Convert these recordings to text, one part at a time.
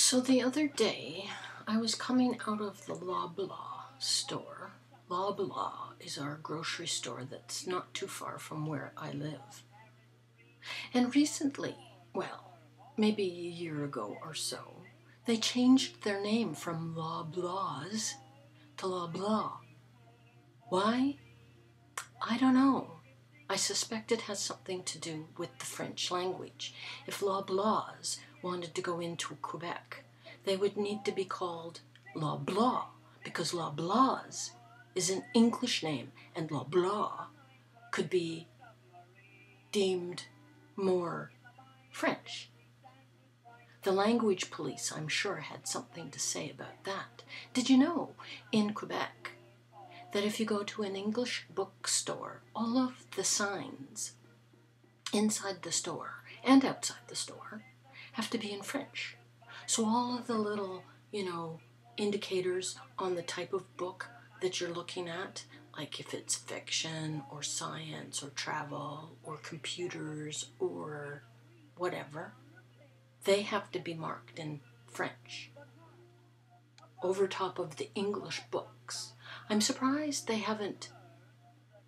So the other day, I was coming out of the Loblaw store. Loblaw is our grocery store that's not too far from where I live. And recently, well, maybe a year ago or so, they changed their name from Loblaws to Loblaw. Why? I don't know. I suspect it has something to do with the French language. If Loblaws wanted to go into Quebec, they would need to be called Loblaw, because Loblaws is an English name, and Loblaw could be deemed more French. The language police, I'm sure, had something to say about that. Did you know, in Quebec, that if you go to an English bookstore, all of the signs inside the store and outside the store have to be in French. So all of the little, indicators on the type of book that you're looking at, like if it's fiction or science or travel or computers or whatever, they have to be marked in French over top of the English books. I'm surprised they haven't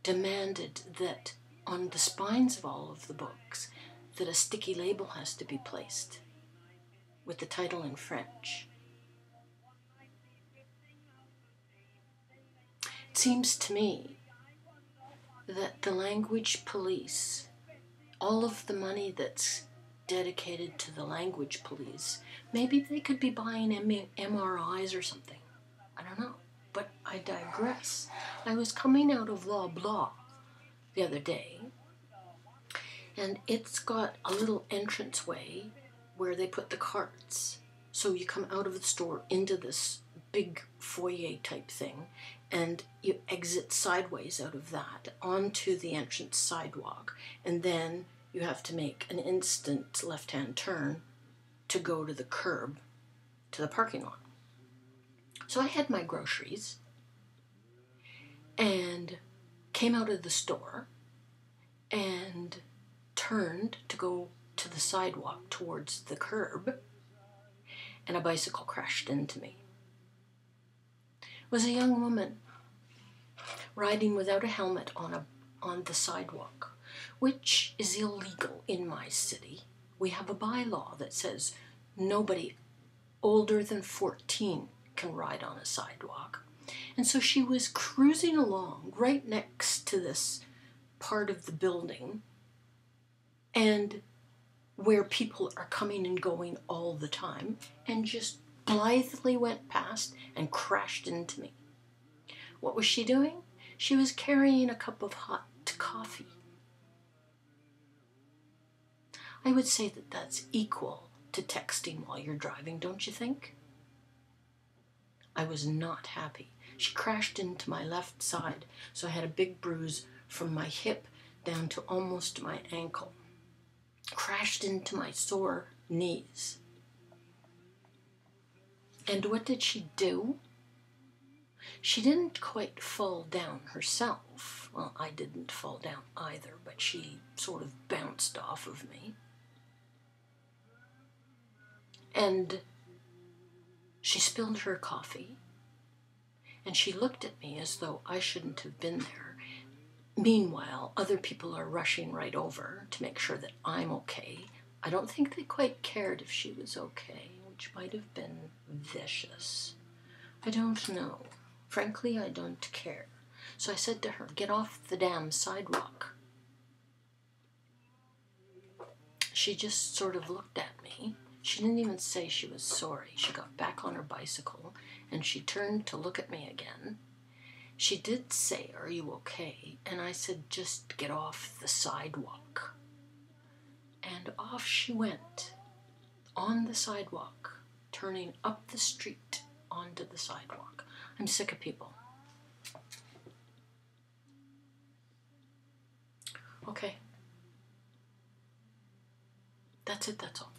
demanded that on the spines of all of the books that a sticky label has to be placed with the title in French. It seems to me that the language police, all of the money that's dedicated to the language police, maybe they could be buying MRIs or something. I don't know. But I digress. I was coming out of Loblaw the other day, and it's got a little entranceway where they put the carts. So you come out of the store into this big foyer type thing, and you exit sideways out of that onto the entrance sidewalk, and then you have to make an instant left-hand turn to go to the curb, to the parking lot. So I had my groceries and came out of the store and turned to go to the sidewalk towards the curb, and a bicycle crashed into me. It was a young woman riding without a helmet on the sidewalk, which is illegal in my city. We have a bylaw that says nobody older than 14 can ride on a sidewalk. And so she was cruising along right next to this part of the building, and where people are coming and going all the time, and just blithely went past and crashed into me. What was she doing? She was carrying a cup of hot coffee. I would say that that's equal to texting while you're driving, don't you think? I was not happy. She crashed into my left side, so I had a big bruise from my hip down to almost my ankle. Crashed into my sore knees. And what did she do? She didn't quite fall down herself. Well, I didn't fall down either, but she sort of bounced off of me. And she spilled her coffee, and she looked at me as though I shouldn't have been there. Meanwhile, other people are rushing right over to make sure that I'm okay. I don't think they quite cared if she was okay, which might have been vicious. I don't know. Frankly, I don't care. So I said to her, "Get off the damn sidewalk." She just sort of looked at me. She didn't even say she was sorry. She got back on her bicycle, and she turned to look at me again. She did say, "Are you okay?" And I said, "Just get off the sidewalk." And off she went, on the sidewalk, turning up the street onto the sidewalk. I'm sick of people. Okay. That's it, that's all.